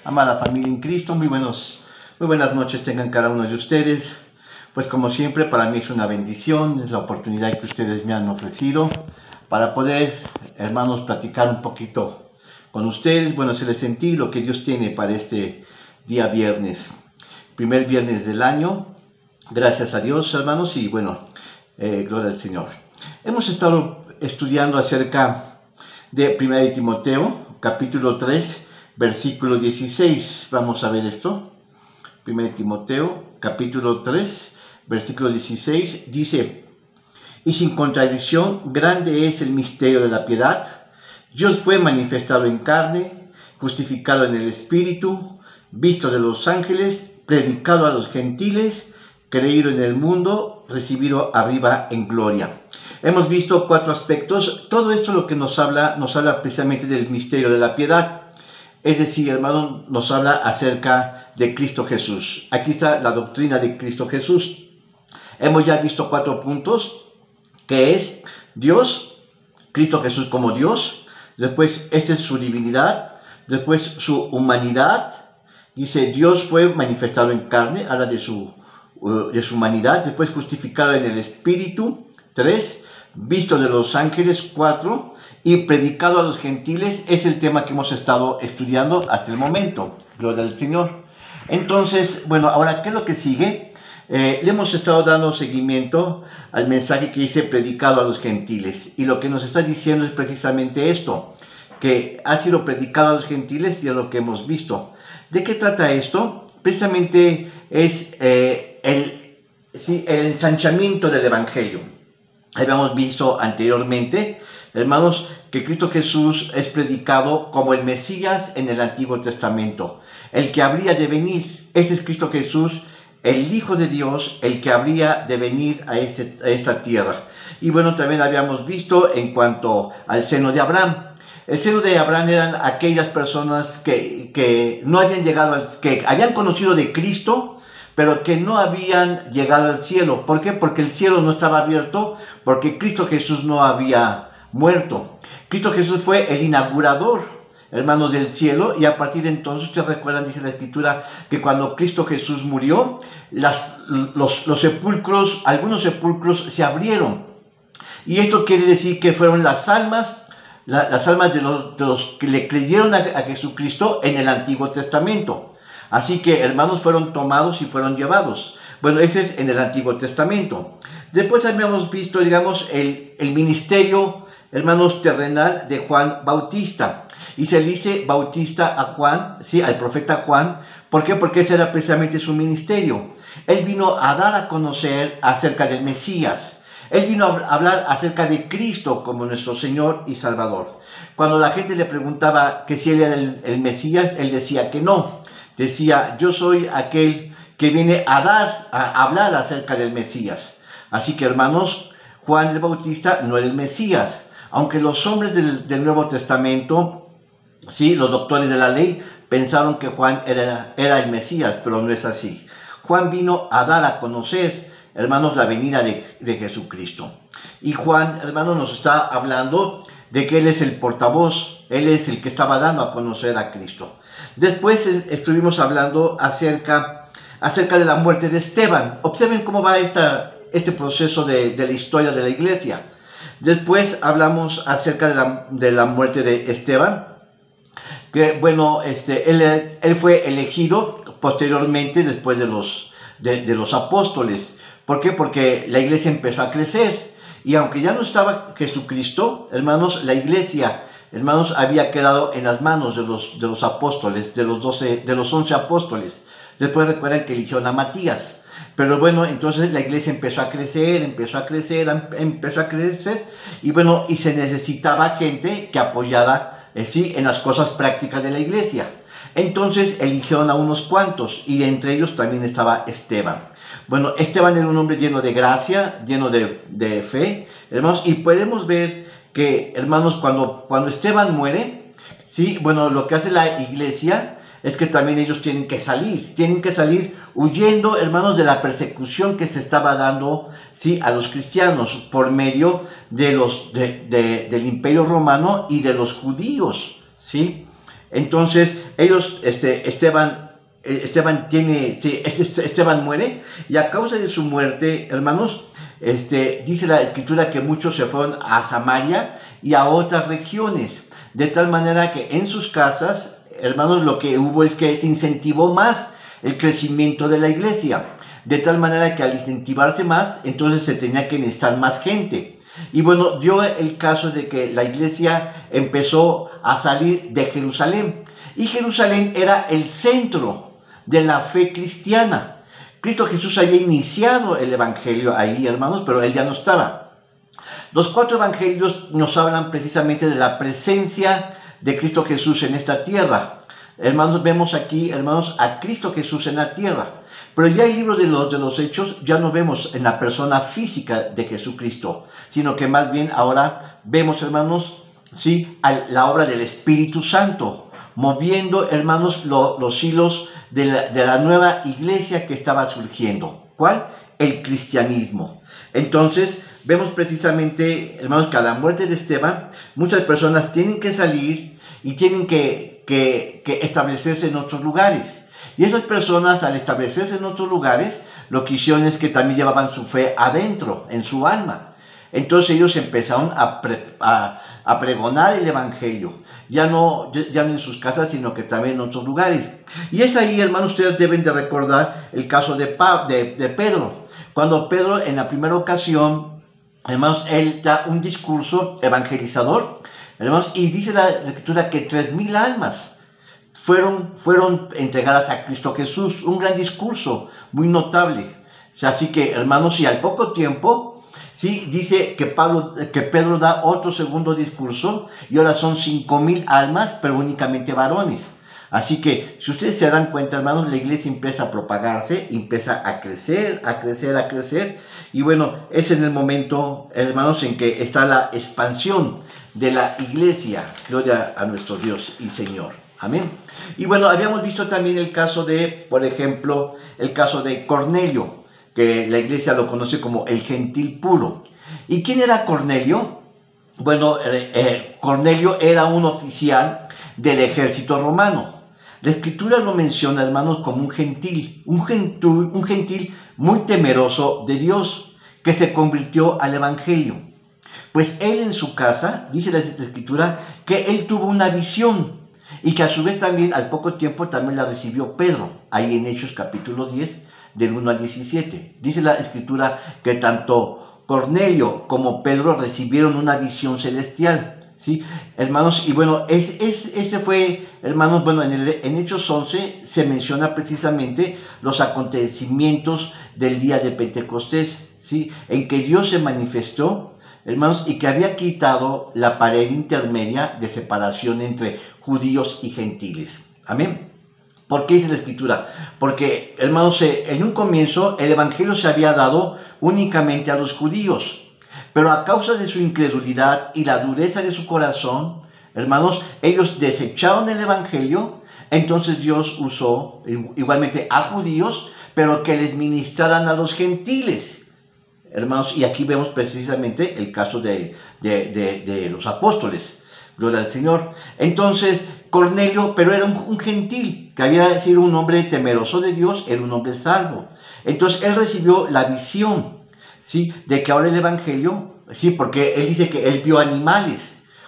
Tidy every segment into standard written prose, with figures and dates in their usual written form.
Amada familia en Cristo, muy buenas noches tengan cada uno de ustedes. Pues como siempre, para mí es una bendición, es la oportunidad que ustedes me han ofrecido para poder, hermanos, platicar un poquito con ustedes. Bueno, se les sentí lo que Dios tiene para este día viernes, primer viernes del año. Gracias a Dios, hermanos, y bueno, gloria al Señor. Hemos estado estudiando acerca de 1 Timoteo, capítulo 3, versículo 16. Vamos a ver esto. 1 Timoteo, capítulo 3, versículo 16, dice: y sin contradicción, grande es el misterio de la piedad. Dios fue manifestado en carne, justificado en el Espíritu, visto de los ángeles, predicado a los gentiles, creído en el mundo, recibido arriba en gloria. Hemos visto 4 aspectos. Todo esto lo que nos habla precisamente del misterio de la piedad. Es decir, hermanos, nos habla acerca de Cristo Jesús. Aquí está la doctrina de Cristo Jesús. Hemos ya visto 4 puntos, que es Dios, Cristo Jesús como Dios, después esa es su divinidad, después su humanidad. Dice, Dios fue manifestado en carne, habla de su humanidad, después justificado en el Espíritu, 3, visto de los ángeles, 4, y predicado a los gentiles, es el tema que hemos estado estudiando hasta el momento. Gloria al Señor. Entonces, bueno, ahora, ¿qué es lo que sigue? Le hemos estado dando seguimiento al mensaje que dice predicado a los gentiles, y lo que nos está diciendo es precisamente esto, que ha sido predicado a los gentiles, y es lo que hemos visto. ¿De qué trata esto? Precisamente es el ensanchamiento del Evangelio. Habíamos visto anteriormente, hermanos, que Cristo Jesús es predicado como el Mesías en el Antiguo Testamento, el que habría de venir. Este es Cristo Jesús, el Hijo de Dios, el que habría de venir a esta tierra. Y bueno, también habíamos visto en cuanto al seno de Abraham. El seno de Abraham eran aquellas personas que no habían llegado, que habían conocido de Cristo, pero que no habían llegado al cielo. ¿Por qué? Porque el cielo no estaba abierto, porque Cristo Jesús no había muerto. Cristo Jesús fue el inaugurador, hermanos, del cielo, y a partir de entonces, ustedes recuerdan, dice la Escritura, que cuando Cristo Jesús murió, los sepulcros, algunos sepulcros se abrieron. Y esto quiere decir que fueron las almas de los que le creyeron a Jesucristo en el Antiguo Testamento. Así que, hermanos, fueron tomados y fueron llevados. Bueno, ese es en el Antiguo Testamento. Después habíamos visto, digamos, el ministerio, hermanos, terrenal de Juan Bautista. Y se dice Bautista a Juan, sí, al profeta Juan. ¿Por qué? Porque ese era precisamente su ministerio. Él vino a dar a conocer acerca del Mesías. Él vino a hablar acerca de Cristo como nuestro Señor y Salvador. Cuando la gente le preguntaba que si él era el Mesías, él decía que no. Decía, yo soy aquel que viene a hablar acerca del Mesías. Así que, hermanos, Juan el Bautista no era el Mesías. Aunque los hombres del Nuevo Testamento, sí, los doctores de la ley, pensaron que Juan era el Mesías, pero no es así. Juan vino a dar a conocer, hermanos, la venida de Jesucristo. Y Juan, hermanos, nos está hablando de que Él es el portavoz, Él es el que estaba dando a conocer a Cristo. Después estuvimos hablando acerca de la muerte de Esteban. Observen cómo va este proceso de la historia de la iglesia. Después hablamos acerca de la muerte de Esteban, que bueno, él fue elegido posteriormente después de los apóstoles. ¿Por qué? Porque la iglesia empezó a crecer. Y aunque ya no estaba Jesucristo, hermanos, la iglesia, hermanos, había quedado en las manos de los apóstoles, de los 11 apóstoles. Después recuerdan que eligieron a Matías. Pero bueno, entonces la iglesia empezó a crecer, y bueno, y se necesitaba gente que apoyara, sí, en las cosas prácticas de la iglesia. Entonces eligieron a unos cuantos, y entre ellos también estaba Esteban. Bueno, Esteban era un hombre lleno de gracia, lleno de fe, hermanos, y podemos ver que, hermanos, cuando Esteban muere, sí, bueno, lo que hace la iglesia es que también ellos tienen que salir huyendo, hermanos, de la persecución que se estaba dando, sí, a los cristianos por medio del Imperio Romano y de los judíos, sí. Entonces, ellos, Esteban muere, y a causa de su muerte, hermanos, dice la escritura que muchos se fueron a Samaria y a otras regiones, de tal manera que en sus casas, hermanos, lo que hubo es que se incentivó más el crecimiento de la iglesia, de tal manera que al incentivarse más, entonces se tenía que necesitar más gente. Y bueno, dio el caso de que la iglesia empezó a salir de Jerusalén, y Jerusalén era el centro de la fe cristiana. Cristo Jesús había iniciado el evangelio ahí, hermanos, pero él ya no estaba. Los 4 evangelios nos hablan precisamente de la presencia de Cristo Jesús en esta tierra. Hermanos, vemos aquí, hermanos, a Cristo Jesús en la tierra. Pero ya el libro de los Hechos ya no vemos en la persona física de Jesucristo, sino que más bien ahora vemos, hermanos, ¿sí?, la obra del Espíritu Santo, moviendo, hermanos, los hilos de la nueva iglesia que estaba surgiendo. ¿Cuál? El cristianismo. Entonces, vemos precisamente, hermanos, que a la muerte de Esteban, muchas personas tienen que salir y tienen que establecerse en otros lugares. Y esas personas, al establecerse en otros lugares, lo que hicieron es que también llevaban su fe adentro, en su alma. Entonces ellos empezaron a pregonar el evangelio, ya no en sus casas, sino que también en otros lugares. Y es ahí, hermanos, ustedes deben de recordar el caso de Pedro. Cuando Pedro, en la primera ocasión, hermanos, él da un discurso evangelizador, hermanos, y dice la escritura que 3,000 almas fueron entregadas a Cristo Jesús. Un gran discurso, muy notable. Así que, hermanos, y al poco tiempo, sí, dice que Pedro da otro segundo discurso, y ahora son 5,000 almas, pero únicamente varones. Así que, si ustedes se dan cuenta, hermanos, la iglesia empieza a propagarse, empieza a crecer, y bueno, es en el momento, hermanos, en que está la expansión de la iglesia. Gloria a nuestro Dios y Señor. Amén. Y bueno, habíamos visto también el caso de, por ejemplo, el caso de Cornelio, que la iglesia lo conoce como el gentil puro. ¿Y quién era Cornelio? Bueno, Cornelio era un oficial del ejército romano. La escritura lo menciona, hermanos, como un gentil muy temeroso de Dios, que se convirtió al evangelio. Pues él en su casa, dice la escritura, que él tuvo una visión, y que a su vez también, al poco tiempo, también la recibió Pedro, ahí en Hechos capítulo 10, del 1 al 17. Dice la escritura que tanto Cornelio como Pedro recibieron una visión celestial, ¿sí? Hermanos, y bueno, ese fue, hermanos, bueno, en Hechos 11 se menciona precisamente los acontecimientos del día de Pentecostés, ¿sí?, en que Dios se manifestó, hermanos, y que había quitado la pared intermedia de separación entre judíos y gentiles. Amén. ¿Por qué dice la escritura? Porque, hermanos, en un comienzo el evangelio se había dado únicamente a los judíos, pero a causa de su incredulidad y la dureza de su corazón, hermanos, ellos desecharon el evangelio. Entonces Dios usó igualmente a judíos, pero que les ministraran a los gentiles. Hermanos, y aquí vemos precisamente el caso de los apóstoles. Gloria al Señor. Entonces, Cornelio, pero era un gentil, que había sido un hombre temeroso de Dios, era un hombre salvo. Entonces, él recibió la visión, ¿sí?, de que ahora el evangelio, sí, porque él dice que él vio animales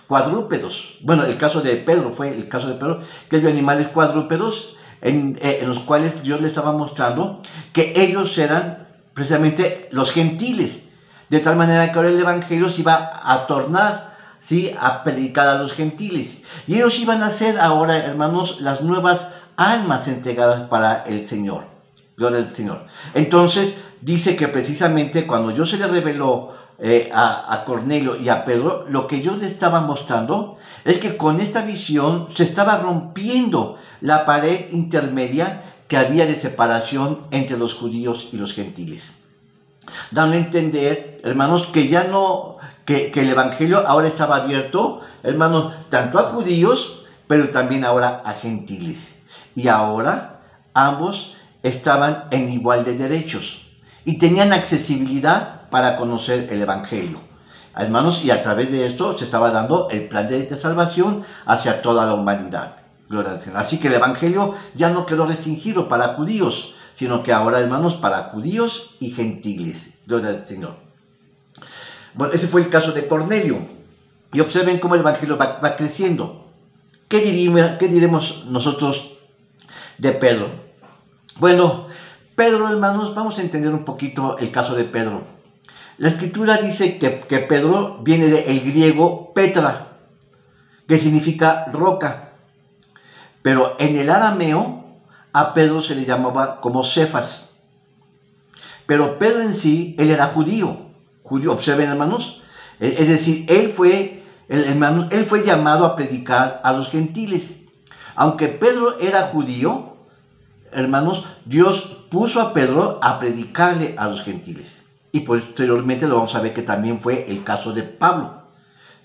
cuadrúpedos. Bueno, el caso de Pedro, que él vio animales cuadrúpedos en los cuales Dios le estaba mostrando que ellos eran precisamente los gentiles, de tal manera que ahora el evangelio se iba a tornar, ¿sí?, a predicar a los gentiles, y ellos iban a ser ahora, hermanos, las nuevas almas entregadas para el Señor. Gloria al Señor. Entonces dice que precisamente cuando Dios se le reveló a Cornelio y a Pedro, lo que Dios le estaba mostrando es que con esta visión se estaba rompiendo la pared intermedia que había de separación entre los judíos y los gentiles, dando a entender, hermanos, que ya no, que el evangelio ahora estaba abierto, hermanos, tanto a judíos, pero también ahora a gentiles. Y ahora ambos estaban en igual de derechos y tenían accesibilidad para conocer el evangelio, hermanos, y a través de esto se estaba dando el plan de salvación hacia toda la humanidad. Gloria al Señor. Así que el Evangelio ya no quedó restringido para judíos, sino que ahora, hermanos, para judíos y gentiles. Gloria al Señor. Bueno, ese fue el caso de Cornelio. Y observen cómo el Evangelio va creciendo. ¿Qué diremos nosotros de Pedro? Bueno, Pedro, hermanos, vamos a entender un poquito el caso de Pedro. La Escritura dice que Pedro viene del griego Petra, que significa roca. Pero en el arameo a Pedro se le llamaba como Cefas. Pero Pedro en sí, él era judío. Observen, hermanos. Es decir, él fue llamado a predicar a los gentiles. Aunque Pedro era judío, hermanos, Dios puso a Pedro a predicarle a los gentiles. Y posteriormente lo vamos a ver que también fue el caso de Pablo,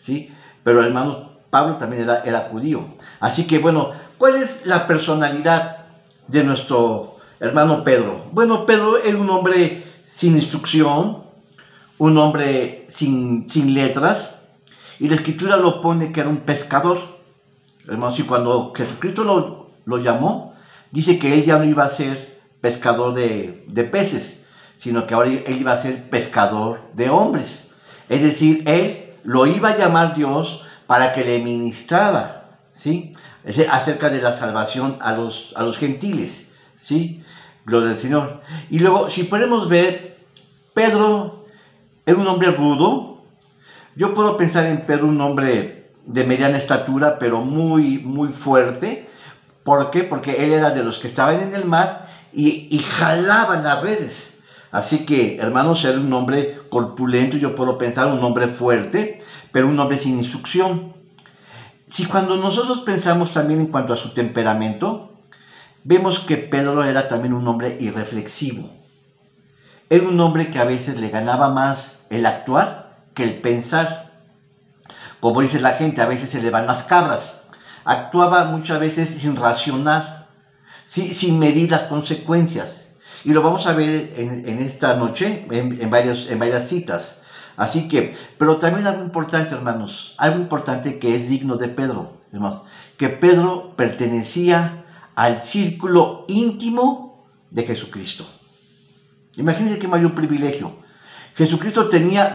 ¿sí? Pero, hermanos, Pablo también era judío. Así que, bueno, ¿cuál es la personalidad de nuestro hermano Pedro? Bueno, Pedro era un hombre sin instrucción, un hombre sin letras, y la Escritura lo pone que era un pescador. Hermanos, y cuando Jesucristo lo llamó, dice que él ya no iba a ser pescador de peces, sino que ahora él iba a ser pescador de hombres. Es decir, él lo iba a llamar Dios para que le ministrara, ¿sí?, acerca de la salvación a los gentiles, ¿sí? Gloria al Señor. Y luego, si podemos ver, Pedro era un hombre rudo. Yo puedo pensar en Pedro, un hombre de mediana estatura, pero muy, muy fuerte. ¿Por qué? Porque él era de los que estaban en el mar y jalaban las redes. Así que, hermanos, era un hombre corpulento, yo puedo pensar un hombre fuerte, pero un hombre sin instrucción. Si cuando nosotros pensamos también en cuanto a su temperamento, vemos que Pedro era también un hombre irreflexivo. Era un hombre que a veces le ganaba más el actuar que el pensar. Como dice la gente, a veces se le van las cabras. Actuaba muchas veces sin racionar, ¿sí?, sin medir las consecuencias. Y lo vamos a ver en esta noche, en varias citas. Así que, pero también algo importante, hermanos, algo importante que es digno de Pedro, hermanos, que Pedro pertenecía al círculo íntimo de Jesucristo. Imagínense qué mayor privilegio. Jesucristo tenía